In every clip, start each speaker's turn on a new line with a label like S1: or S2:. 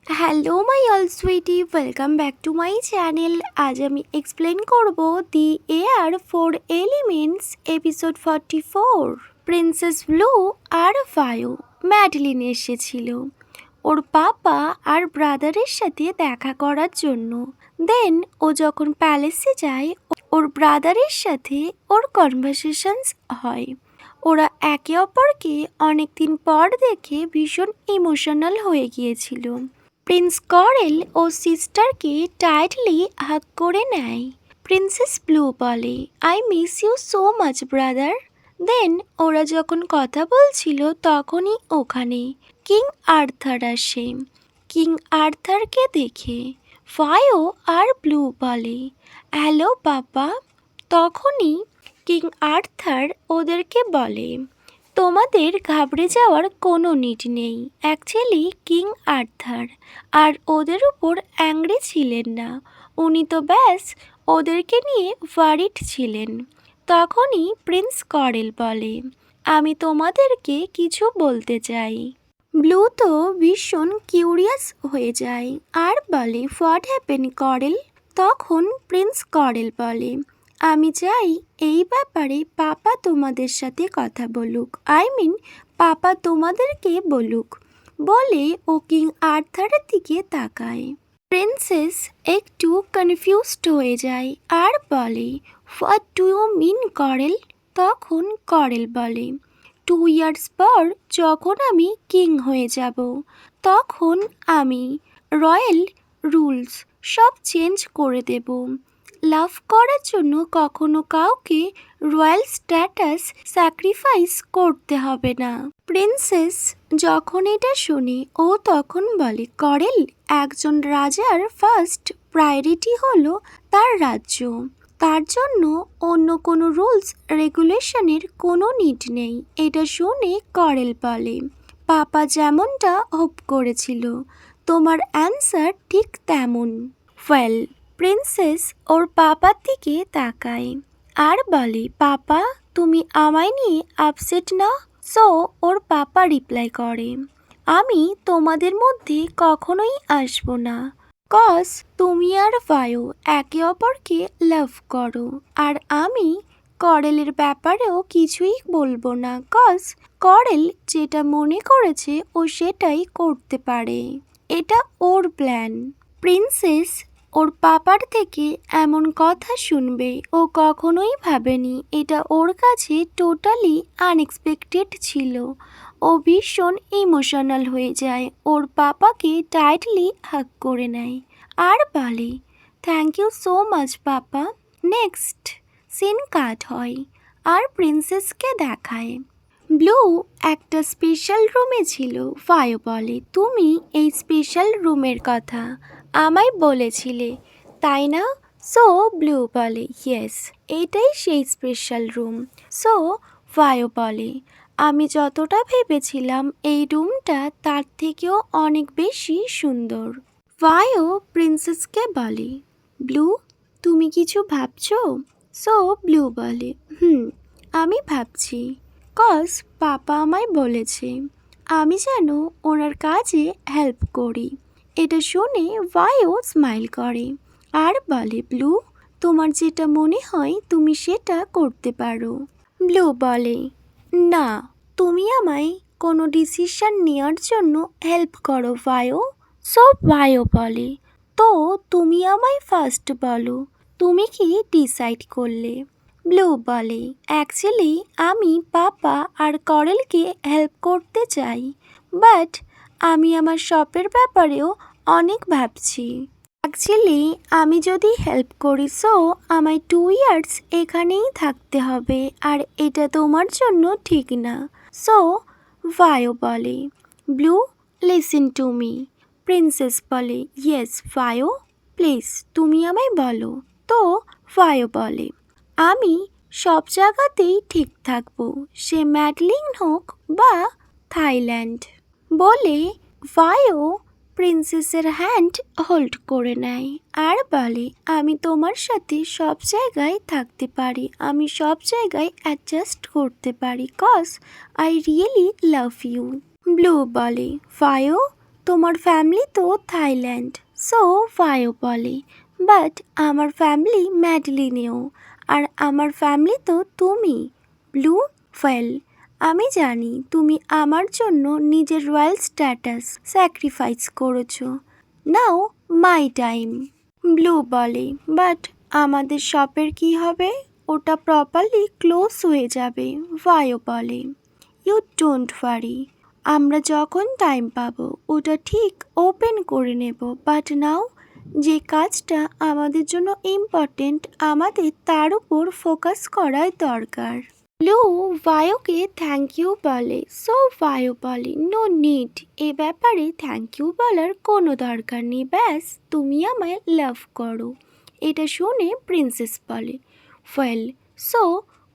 S1: Hello my all sweetie, welcome back to my channel. আজ আমি explain করব the air four elements episode 44। Princess blue আর Fayo Madeline এসেছিল ওর পাপা আর ব্রাদারের সাথে দেখা করার জন্য। দেন ও যখন প্যালেসে যায় ওর ব্রাদারের সাথে ওর কনভারসেশনস হয়। ওরা একে অপরকে অনেকদিন পর দেখে ভীষণ ইমোশনাল হয়ে গিয়েছিল। প্রিন্স করেল ও সিস্টারকে টাইটলি হাগ করে নেয়। প্রিন্সেস ব্লু বলে, I miss you so much brother. Then ওরা যখন কথা বলছিল তখনই ওখানে কিং আর্থার আসে। কিং আর্থারকে দেখে ফায়ো আর ব্লু বলে, হ্যালো পাপা। তখনই কিং আর্থার ওদেরকে বলে, তোমাদের ঘাবড়ে যাওয়ার কোনো নিড নেই। অ্যাকচুয়ালি কিং আর্থার আর ওদের উপর অ্যাংরি ছিলেন না, উনি তো ব্যাস ওদেরকে নিয়ে ওয়ারিড ছিলেন। তখনই প্রিন্স করেল বলে, আমি তোমাদেরকে কিছু বলতে চাই। ব্লু তো ভীষণ কিউরিয়াস হয়ে যায় আর বলে, হোয়াট হ্যাপেন করেল? তখন প্রিন্স করেল বলে, আমি চাই এই ব্যাপারে পাপা তোমাদের সাথে কথা বলুক, পাপা তোমাদেরকে বলুক। বলে ও কিং আর্থারের দিকে তাকায়। প্রিন্সেস একটু কনফিউজড হয়ে যায় আর বলে, what do you mean Carol? তখন করেল বলে, 2 ইয়ার্স পর যখন আমি কিং হয়ে যাব তখন আমি রয়্যাল রুলস সব চেঞ্জ করে দেব। লাভ করার জন্য কখনো কাউকে রয়্যাল স্ট্যাটাস স্যাক্রিফাইস করতে হবে না। প্রিন্সেস যখন এটা শুনে ও তখন বলে, করেল, একজন রাজার ফার্স্ট প্রায়োরিটি হলো তার রাজ্য। তার জন্য অন্য কোনো রুলস রেগুলেশনের কোনো নিড নেই। এটা শুনে করেল বলে, পাপা যেমনটা হোপ করেছিল তোমার অ্যান্সার ঠিক তেমন। ওয়েল, প্রিন্সেস ওর পাপার দিকে তাকায় আর বলে, পাপা তুমি আমায় নিয়ে আপসেট না? সো ওর পাপা রিপ্লাই করে, আমি তোমাদের মধ্যে কখনোই আসবো না, কজ তুমি আর ফায়ো একে অপরকে লাভ করো। আর আমি করেলের ব্যাপারেও কিছুই বলবো না, কজ করেল যেটা মনে করেছে ও সেটাই করতে পারে, এটা ওর প্ল্যান। প্রিন্সেস ওর পাপার থেকে এমন কথা শুনবে ও কখনোই ভাবেনি। এটা ওর কাছে টোটালি আনএক্সপেক্টেড ছিল। ও ভীষণ ইমোশনাল হয়ে যায়, ওর পাপাকে টাইটলি হাগ করে নেয় আর বলে, thank you so much papa. Next scene cut হয় আর প্রিন্সেসকে দেখায় ব্লু একটা স্পেশাল রুমে ছিল। ফায়ো বলে, তুমি এই স্পেশাল রুমের কথা আমায় বলেছিলে তাই না? সো ব্লু বলে, ইয়েস, এটাই সেই স্পেশাল রুম। সো ফায়ো বলে, আমি যতটা ভেবেছিলাম এই রুমটা তার থেকেও অনেক বেশি সুন্দর। ফায়ো প্রিন্সেসকে বলে, ব্লু তুমি কিছু ভাবছো? সো ব্লু বলে, আমি ভাবছি, কজ পাপা আমায় বলেছে আমি যেন ওনার কাজে হেল্প করি। এটা শুনে ফায়ো স্মাইল করে আর বলে, ব্লু তোমার যেটা মনে হয় তুমি সেটা করতে পারো। ব্লু বলে, না, তুমি আমায় কোনো ডিসিশন নেওয়ার জন্য হেল্প করো ফায়ো। সো ফায়ো বলে, তো তুমি আমায় ফার্স্ট বলো, তুমি কি ডিসাইড করলে? ব্লু বলে, অ্যাকচুয়ালি আমি পাপা আর করেলকে হেল্প করতে চাই, বাট আমি আমার শপের ব্যাপারেও অনেক ভাবছি। অ্যাকচুয়ালি আমি যদি হেল্প করি সো আমায় 2 ইয়ার্স এখানেই থাকতে হবে আর এটা তোমার জন্য ঠিক না। সো ফায়ো বলে, blue listen to me. Princess বলে, ইয়েস ফায়ো, প্লিজ তুমি আমায় বলো। তো ফায়ো বলে, আমি সব জায়গাতেই ঠিক থাকবো, সে ম্যাডলিন হোক বা থাইল্যান্ড। বলে ফায়ো প্রিন্সেসের হ্যান্ড হোল্ড করে নেয় আর বলে, আমি তোমার সাথে সব জায়গায় থাকতে পারি, আমি সব জায়গায় অ্যাডজাস্ট করতে পারি, cause I really love you. Blue বলে, ফায়ো তোমার ফ্যামিলি তো থাইল্যান্ড, সো ভাইও বলে, বাট আমার ফ্যামিলি ম্যাডলিনেও, আর আমার ফ্যামিলি তো তুমি। ব্লু, ওয়েল, আমি জানি তুমি আমার জন্য নিজের রয়্যাল স্ট্যাটাস স্যাক্রিফাইস করেছো। নাও মাই টাইম। ব্লু বলে, বাট আমাদের শপের কি হবে? ওটা প্রপারলি ক্লোজ হয়ে যাবে। ভাইও বলে, ইউ ডোন্ট ওয়ারি, আমরা যখন টাইম পাবো ওটা ঠিক ওপেন করে নেব, বাট নাও যে কাজটা আমাদের জন্য ইম্পর্টেন্ট আমাদের তার উপর ফোকাস করাই দরকার। ব্লু ভায়োকে থ্যাংক ইউ বলে, সো ভায়ো বলে, নো নিড, এ ব্যাপারে থ্যাংক ইউ বলার কোনো দরকার নেই, ব্যাস তুমি আমায় লাভ করো। এটা শুনে প্রিন্সেস বলে, ওয়েল, সো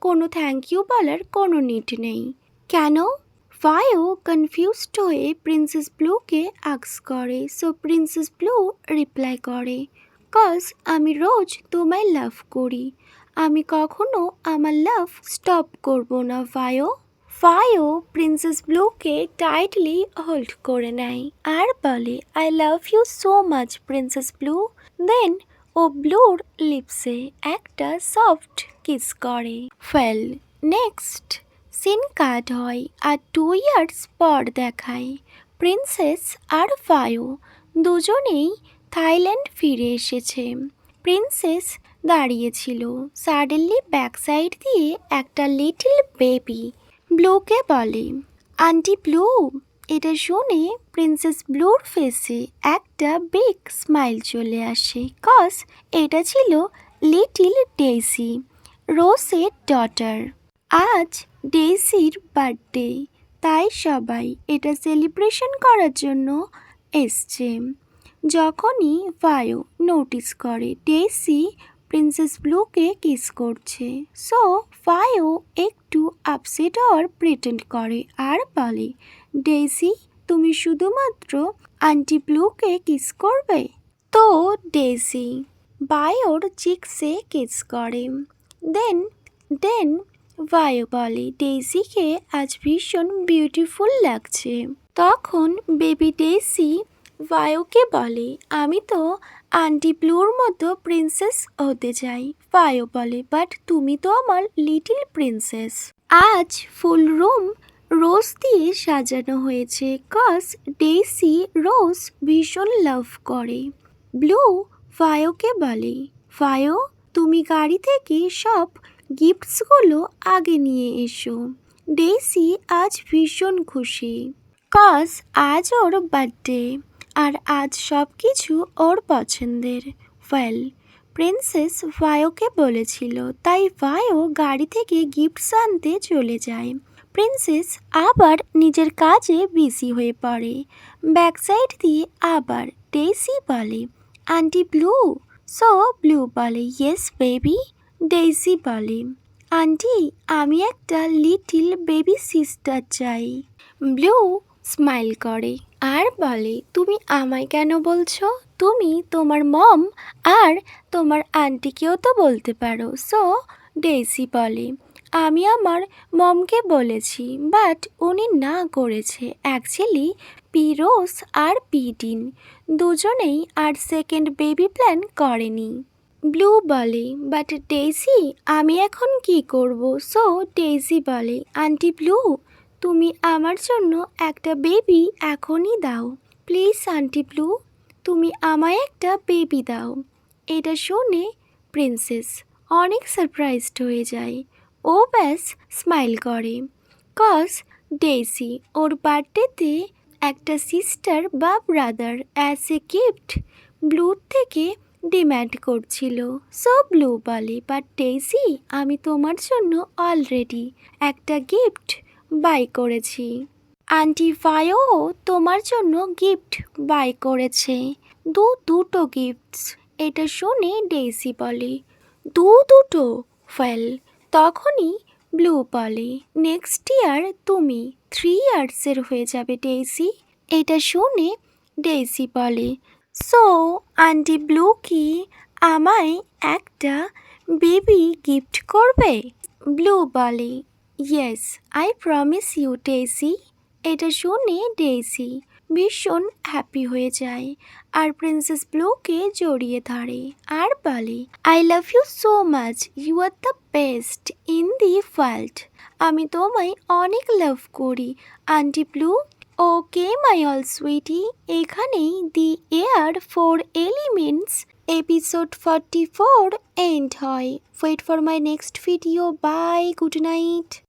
S1: কোনো থ্যাংক ইউ বলার কোনো নিড নেই। কেন? ভায়ো কনফিউজড হয়ে প্রিন্সেস ব্লুকে আস্ক করে, সো প্রিন্সেস ব্লু রিপ্লাই করে, কজ আমি রোজ তোমায় লাভ করি, আমি কখনো আমার লাভ স্টপ করব না ভায়ো। ভায়ো প্রিন্সেস ব্লুকে টাইটলি হোল্ড করে নেয় আর বলে, I love you so much princess blue. Then ও ব্লুর লিপসে একটা সফট কিস করে। ওয়েল, নেক্সট সিন কাট হয় আর 2 ইয়ার্স পর দেখায় প্রিন্সেস আর ভায়ো দুজনেই থাইল্যান্ড ফিরে এসেছে। প্রিন্সেস দাঁড়িয়েছিল, সাডেনলি ব্যাক সাইড দিয়ে একটা লিটল বেবি ব্লুকে বলে, আন্টি ব্লু। এটা শুনে প্রিন্সেস ব্লুর ফেসে একটা বিগ স্মাইল চলে আসে, কজ এটা ছিল লিটল ডেইসি, রোসের ডটার। আজ ডেইসির বার্থডে, তাই সবাই এটা সেলিব্রেশন করার জন্য এসছে। যখনই ভায়ো নোটিস করে ডেইসি প্রিন্সেস ব্লুকে কিস করছে, সো ভায়ো একটু আপসেট হওয়ার প্রিটেন্ড করে আর বলে, ডেইসি তুমি শুধুমাত্র আন্টি ব্লুকে কিস করবে? তো ডেইসি ভায়োর চিকসে কিস করে। দেন ভায়ো বলে, ডেইসিকে আজ ভীষণ বিউটিফুল লাগছে। তখন বেবি ডেইসি ভায়োকে বলে, আমি তো আন্টি ব্লুর মতো প্রিন্সেস হতে চাই। ভায়ো বলে, বাট তুমি তো আমার লিটল প্রিন্সেস। আজ ফুল রুম রোজ দিয়ে সাজানো হয়েছে, কজ ডেইসি রোজ ভীষণ লাভ করে। ব্লু ভায়োকে বলে, ভায়ো তুমি গাড়ি থেকে সব গিফটসগুলো আগে নিয়ে এসো। ডেইসি আজ ভীষণ খুশি, কজ আজ ওর বার্থডে আর আজ সব কিছু ওর পছন্দের। ওয়েল, প্রিন্সেস ভায়োকে বলেছিল, তাই ভায়ো গাড়ি থেকে গিফটস আনতে চলে যায়। প্রিন্সেস আবার নিজের কাজে বিজি হয়ে পড়ে। ব্যাক সাইড দিয়ে আবার ডেইসি বলে, আন্টি ব্লু। সো ব্লু বলে, ইয়েস বেবি। ডেইসি বলে, আন্টি আমি একটা লিটল বেবি সিস্টার চাই। ব্লু স্মাইল করে আর বলে, তুমি আমায় কেন বলছো? তুমি তোমার মম আর তোমার আন্টিকেও তো বলতে পারো। সো ডেইসি বলে, আমি আমার মমকে বলেছি, বাট উনি না করেছে। অ্যাকচুয়ালি পি রোজ আর পি ডিন দুজনেই আর সেকেন্ড বেবি প্ল্যান করেনি। ব্লু বলে, বাট ডেইসি আমি এখন কি করব? সো ডেইসি বলে, আন্টি ব্লু তুমি আমার জন্য একটা বেবি এখনই দাও, প্লিজ আন্টি ব্লু তুমি আমায় একটা বেবি দাও। এটা শুনে প্রিন্সেস অনেক সারপ্রাইজড হয়ে যায়। ও ব্যাস স্মাইল করে, কজ ডেইসি ওর বার্থডেতে একটা সিস্টার বা ব্রাদার অ্যাজ এ গিফট ব্লুর থেকে ডিম্যান্ড করছিল। সো ব্লু বলে, বাট ডেইসি আমি তোমার জন্য অলরেডি একটা গিফট বাই করেছি। আন্টি ভায়ো তোমার জন্য গিফট বাই করেছে, দুটো গিফটস। এটা শুনে ডেইসি বলে, দুটো? ওয়েল, তখনই ব্লু বলে, নেক্সট ইয়ার তুমি 3 ইয়ার্সের হয়ে যাবে ডেইসি। এটা শুনে ডেইসি বলে, সো আন্টি ব্লু কি আমায় একটা বেবি গিফট করবে? ব্লু বলে, ইয়েস আই প্রমিস ইউ ডেইসি। এটা শুনে ডেইসি ভীষণ হ্যাপি হয়ে যায় আর প্রিন্সেস ব্লুকে জড়িয়ে ধরে আর বলে, I love you so much, you are the best in the world. আমি তোমায় অনেক লাভ করি aunty blue. Okay my all sweetie, এখানেই the air 4 elements episode 44 end হয়। Wait for my next video. Bye, good night.